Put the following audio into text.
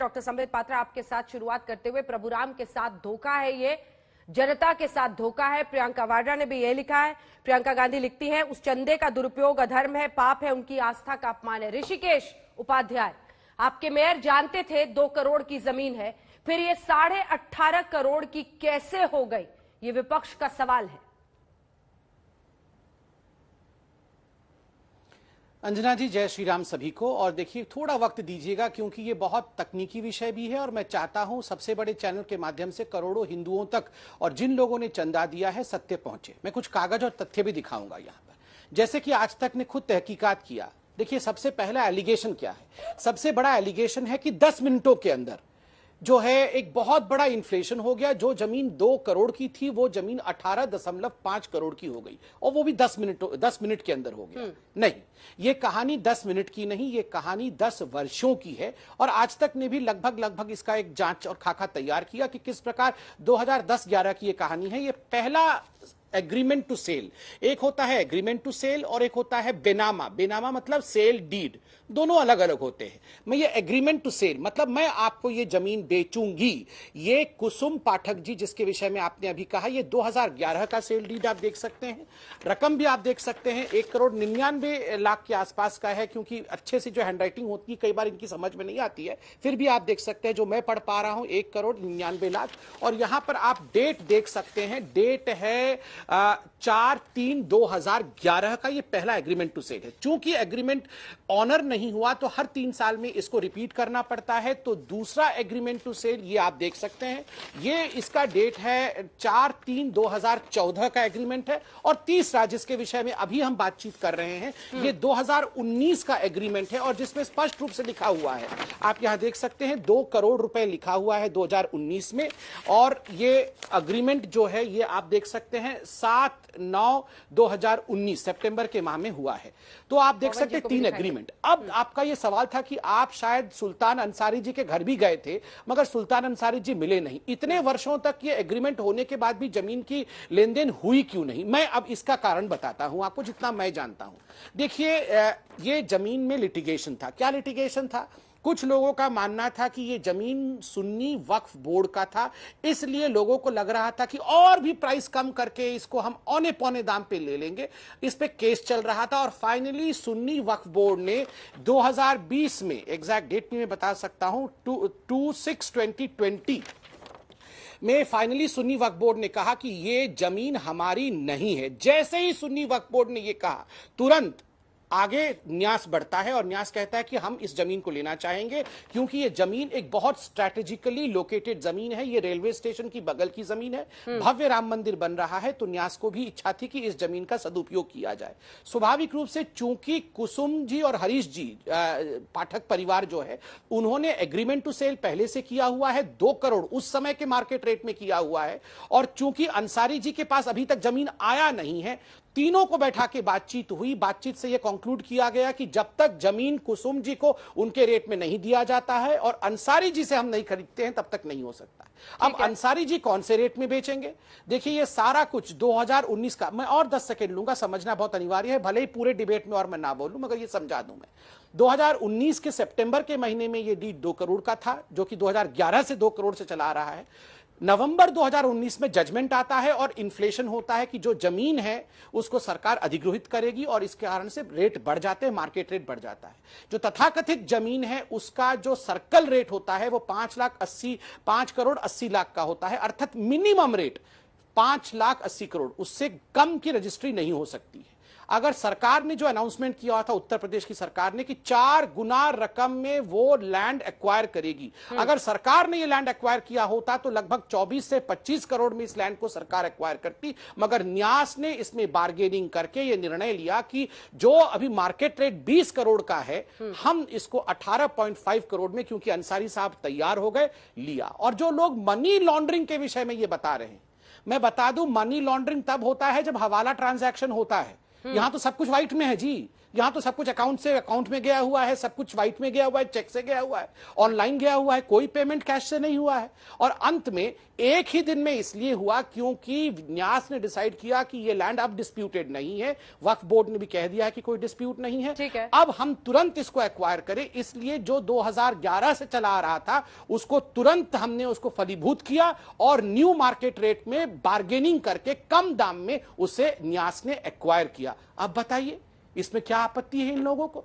Doctor Sambit Patra, आपके साथ शुरुआत करते हुए, प्रभुराम के साथ धोखा है, ये जनता के साथ धोखा है। प्रियंका वाड्रा ने भी यह लिखा है। प्रियंका गांधी लिखती है, उस चंदे का दुरुपयोग अधर्म है, पाप है, उनकी आस्था का अपमान है। ऋषिकेश उपाध्याय, आपके मेयर जानते थे 2 करोड़ की जमीन है, फिर ये 18.5 करोड़ की कैसे हो गई, ये विपक्ष का सवाल है। अंजना जी, जय श्री राम सभी को। और देखिए, थोड़ा वक्त दीजिएगा क्योंकि ये बहुत तकनीकी विषय भी है और मैं चाहता हूं सबसे बड़े चैनल के माध्यम से करोड़ों हिंदुओं तक और जिन लोगों ने चंदा दिया है सत्य पहुंचे। मैं कुछ कागज और तथ्य भी दिखाऊंगा यहां पर, जैसे कि आज तक ने खुद तहकीकात किया। देखिए, सबसे पहला एलिगेशन क्या है? सबसे बड़ा एलिगेशन है कि 10 मिनटों के अंदर जो है एक बहुत बड़ा इन्फ्लेशन हो गया। जो जमीन 2 करोड़ की थी वो जमीन 18.5 करोड़ की हो गई, और वो भी 10 मिनट के अंदर हो गया। नहीं, ये कहानी 10 मिनट की नहीं, ये कहानी 10 वर्षों की है। और आज तक ने भी लगभग इसका एक जांच और खाका तैयार किया कि किस प्रकार 2010-11 की ये कहानी है। ये पहला एग्रीमेंट टू सेल, एक होता है एग्रीमेंट टू सेल और एक होता है बेनामा। बेनामा मतलब सेल डीड, दोनों अलग अलग होते हैं। मैं ये एग्रीमेंट टू सेल मतलब मैं आपको ये जमीन बेचूंगी। ये कुसुम पाठक जी जिसके विषय में आपने अभी कहा, ये 2011 का सेल डीड आप देख सकते हैं। रकम भी आप देख सकते हैं 1,99,00,000 के आसपास का है, क्योंकि अच्छे से जो हैंडराइटिंग होती है कई बार इनकी समझ में नहीं आती है, फिर भी आप देख सकते हैं जो मैं पढ़ पा रहा हूं 1,99,00,000। और यहां पर आप डेट देख सकते हैं, डेट है 4/3/2011 का। ये पहला एग्रीमेंट टू सेल है। चूंकि एग्रीमेंट ऑनर नहीं हुआ तो हर 3 साल में इसको रिपीट करना पड़ता है। तो दूसरा एग्रीमेंट टू सेल ये आप देख सकते हैं, ये इसका डेट है 4/3/2014 का एग्रीमेंट है। और तीसरा जिसके विषय में अभी हम बातचीत कर रहे हैं, ये 2019 का एग्रीमेंट है और जिसमें स्पष्ट रूप से लिखा हुआ है, आप यहां देख सकते हैं 2 करोड़ रुपए लिखा हुआ है 2019 में। और ये एग्रीमेंट जो है ये आप देख सकते हैं 7/9/2019 सितंबर के माह में हुआ है। तो आप देख सकते हैं 3 एग्रीमेंट। अब आपका यह सवाल था कि आप शायद सुल्तान अंसारी जी के घर भी गए थे, मगर सुल्तान अंसारी जी मिले नहीं। इतने वर्षों तक ये एग्रीमेंट होने के बाद भी जमीन की लेन देन हुई क्यों नहीं? मैं अब इसका कारण बताता हूं आपको, जितना मैं जानता हूं। देखिए, ये जमीन में लिटिगेशन था। क्या लिटिगेशन था? कुछ लोगों का मानना था कि ये जमीन सुन्नी वक्फ बोर्ड का था, इसलिए लोगों को लग रहा था कि और भी प्राइस कम करके इसको हम औने पौने दाम पे ले लेंगे। इस पे केस चल रहा था और फाइनली सुन्नी वक्फ बोर्ड ने 2020 में, एग्जैक्ट डेट में मैं बता सकता हूं, 2/6/2020 में फाइनली सुन्नी वक्फ बोर्ड ने कहा कि ये जमीन हमारी नहीं है। जैसे ही सुन्नी वक्फ बोर्ड ने ये कहा, तुरंत आगे न्यास बढ़ता है और न्यास कहता है कि हम इस जमीन को लेना चाहेंगे, क्योंकि ये जमीन एक बहुत स्ट्रैटेजिकली लोकेटेड जमीन है। ये रेलवे स्टेशन की बगल की जमीन है, भव्य राम मंदिर बन रहा है। तो न्यास को भी इच्छा थी कि इस जमीन का सदुपयोग किया जाए। स्वाभाविक रूप से चूंकि कुसुम जी और हरीश जी पाठक परिवार जो है, उन्होंने एग्रीमेंट टू सेल पहले से किया हुआ है, 2 करोड़ उस समय के मार्केट रेट में किया हुआ है। और चूंकि अंसारी जी के पास अभी तक जमीन आया नहीं है, तीनों को बैठा के बातचीत हुई। बातचीत से यह कंक्लूड किया गया कि जब तक जमीन कुसुम जी को उनके रेट में नहीं दिया जाता है और अंसारी जी से हम नहीं खरीदते हैं, तब तक नहीं हो सकता। अब अंसारी जी कौन से रेट में बेचेंगे? देखिए, ये सारा कुछ 2019 का, मैं और 10 सेकंड लूंगा, समझना बहुत अनिवार्य है, भले ही पूरे डिबेट में और मैं ना बोलूं, मगर ये समझा दूं मैं। 2019 के सितंबर के महीने में ये डीड 2 करोड़ का था, जो कि 2011 से 2 करोड़ से चला आ रहा है। नवंबर 2019 में जजमेंट आता है और इन्फ्लेशन होता है कि जो जमीन है उसको सरकार अधिग्रहित करेगी और इसके कारण से रेट बढ़ जाते हैं, मार्केट रेट बढ़ जाता है। जो तथाकथित जमीन है उसका जो सर्कल रेट होता है वो 5,80,00,000 का होता है, अर्थात मिनिमम रेट 5,80,00,000, उससे कम की रजिस्ट्री नहीं हो सकती है। अगर सरकार ने जो अनाउंसमेंट किया था, उत्तर प्रदेश की सरकार ने, कि 4 गुना रकम में वो लैंड एक्वायर करेगी, अगर सरकार ने ये लैंड एक्वायर किया होता तो लगभग 24 से 25 करोड़ में इस लैंड को सरकार एक्वायर करती। मगर न्यास ने इसमें बार्गेनिंग करके ये निर्णय लिया कि जो अभी मार्केट रेट 20 करोड़ का है, हम इसको 18.5 करोड़ में, क्योंकि अंसारी साहब तैयार हो गए, लिया। और जो लोग मनी लॉन्ड्रिंग के विषय में ये बता रहे हैं, मैं बता दूं, मनी लॉन्ड्रिंग तब होता है जब हवाला ट्रांजैक्शन होता है। यहां तो सब कुछ व्हाइट में है जी, यहां तो सब कुछ अकाउंट से अकाउंट में गया हुआ है, सब कुछ व्हाइट में गया हुआ है, चेक से गया हुआ है, ऑनलाइन गया हुआ है, कोई पेमेंट कैश से नहीं हुआ है। और अंत में एक ही दिन में इसलिए हुआ क्योंकि न्यास ने डिसाइड किया कि ये लैंड अब डिस्प्यूटेड नहीं है, वक्फ बोर्ड ने भी कह दिया है कि कोई डिस्प्यूट नहीं है, ठीक है। अब हम तुरंत इसको एक्वायर करें। इसलिए जो 2011 से चला आ रहा था उसको तुरंत हमने उसको फलीभूत किया और न्यू मार्केट रेट में बार्गेनिंग करके कम दाम में उसे न्यास ने एक्वायर किया। अब बताइए इसमें क्या आपत्ति है इन लोगों को?